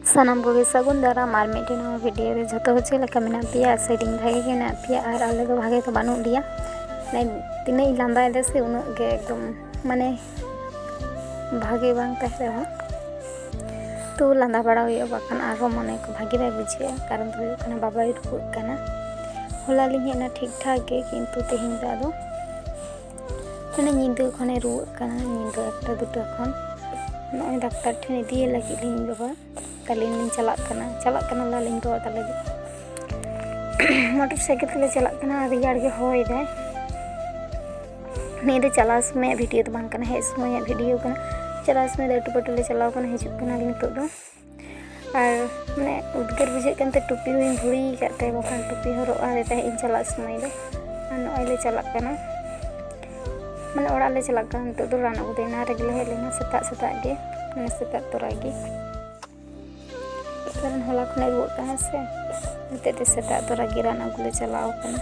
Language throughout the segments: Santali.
सानाम कोगे सगुन दाराम आर मिट्टी नवा वीडियो रे जतो चे लेका मेना पिया सेटिंग भागे के ना पिया आर आले दो भागे तो बानु लिया ने तिने लांदा दे से उन के एकदम माने भागे बांग तहे हो तो लांदा बड़ा हुई बाखान आरो मने को भागे बाय बुझे कारण तो हुई कना बाबा रुक कना होला लिंगे ना ठीक ठाक के किंतु तेहिं दादो माने नींद खने रुक कना नींद एकटा दुटा खन नय डाक्टर ठेन इदिए लगी लिंग बाबा तालिन चलाक कना लालिंग तो ताले मोटरसाइकिल तले चलाक कना रियाड़ के होय दे नीदे चला समय वीडियो तो बांग कना हे समय वीडियो कना चला समय दे टुपटले चलाव कना हिजुक कना लिंग तो दो और माने उद्गार बुझे कनते टुपी हुई भुड़ी काते बखान टुपी हरो आरे ता इन चला समय दो नय ले चलाक कना माने ओड़ा ले चलाक कना तो दो रान अगु देना रेगले हे लेना सेता गे माने सेता तोरा गे कारण होला खने रुक कना से नते सेता तोरा गे रान अगु ले चलाव कना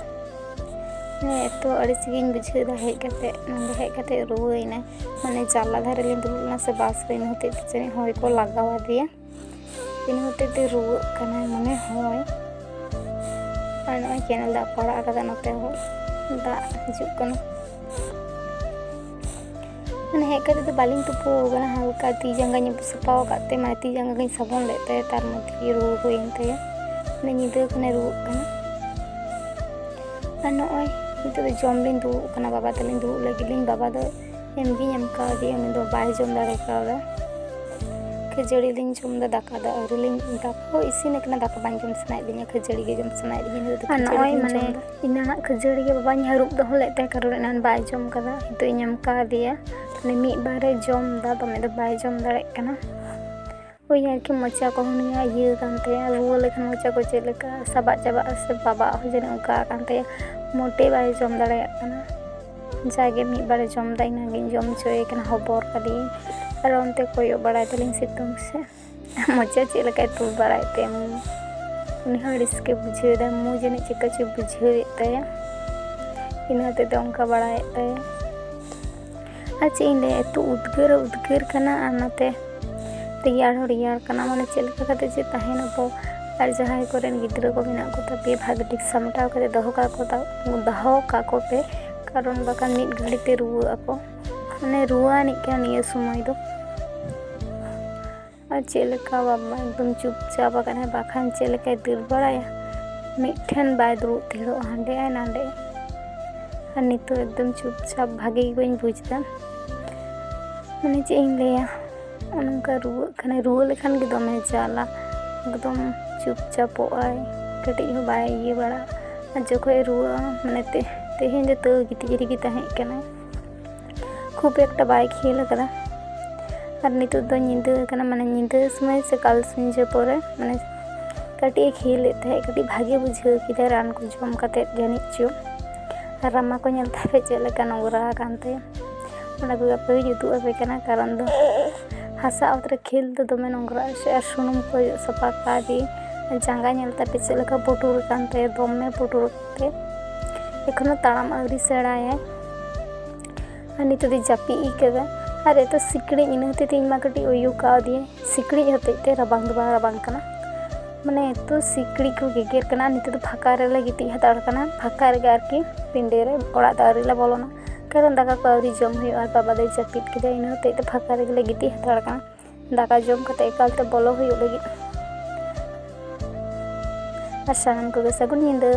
ने तो अड़िसगिन बुझे दा हे कते रुवेना माने जाला धारे लिन दुलना से बास रे होते चने होय को लगावा दिया इन होते ते रुक कना माने होय और नय चैनल दा पड़ा कदा नते हो दा हिजुक कना माने हे कते तो बालिंग तुपो गना हल्का ती जंगा नी सपाव काते माने ती जंगा गई साबुन लेते तार मध्य रू होइनते ने नीदे खने रुक कना और नय नितो जम लिन दु कना बाबा तलिन दु लगिलिन बाबा दो एमगी एमका दे उनी दो बाय जम दाड़े कादा खजड़ी लिन जम दा दाका दा अरुलिन दाको इसिन कना दाका बां जम सनाय लिन खजड़ी गे जम सनाय लिन दो नय माने इना खजड़ी गे बाबा हरुप दो लेते कारण एनान बाय जम कदा तो इनम का दिया ने मी बारे जम दा तो में दो बाय जम दाड़े कना ओय यार कि मचा को हुनिया ये कानते रुवा लेखन मचा को चे लेका सबा चाबा से बाबा हो जने उनका कानते मोटे बाय जम दाड़े कना जागे मी बारे जम दा इना गिन जम चोय कना हबर कदी और उनते कोयो बड़ाय तलिन सितुंग से मचा चे लेका तू बड़ाय ते उनी हड़िस के बुझे दा मु जने चिका चे बुझे तया इनाते तो उनका बड़ाय तया अच्छा इने तो उद्गार कना आनाते रियाड़ कना माने चेलका कते जे ताहेना बो और जहां कोरेन गिद्रा को बिना को तबे भाग ठीक समटाव करे दहो का को पे कारण बाकान मिट घड़ी ते रुआ को माने रुआ नि का निया समय दो और चेलका बाबा एकदम चुपचाप कना बाखान चेलका दिर बड़ाया मिठन बाय दुरु थिरो हांडे आ नांडे और नितो एकदम चुपचाप भागे कोइन बुझदा माने जे इन लेया उनका रुआ लेखान के दमे जाला एकदम चुपचाप आय कटी हो बाय ये बड़ा और जखोय रुआ माने तेहेन जे तो गितिगिरी की ताहे कना खूब एकटा बाय खेल करा और नितो दो निंदा कना माने निंदा समय से काल संजे परे माने कटी खेल थे कटी भागे बुझे किदा रान को जम कते जानि चो रामा को नेल थापे चेलका नोरा कानते ओना को पे जुतु अबे कना कारण दो हसा उतरे खेल तो दमे नोंगरा से सुनुम को सपा का दी जांगा नेलता पे चेलका पुटुर कानते दमे पुटुर ते एखनो ताड़ाम आवरी सेड़ाया और नितो दी जापी ई केदा अरे तो सिकड़ी इनते तीन मा कटी ओयु का दिए सिकड़ी हते ते रबांग कना माने तो सिकड़ी को गेगेर कना नितो फाका रे ले गिति हताड़ कना फाका रे आरकी पिंडे रे ओड़ा दारी ला बोलोना कारण दाका को आवरी जम हुई और बाबा दे जापित के इन हते ते फाका रे ले गिति हताड़ कना दाका जम कते एकालते बोलो हुई लगी और सानाम को सगुन निंदा।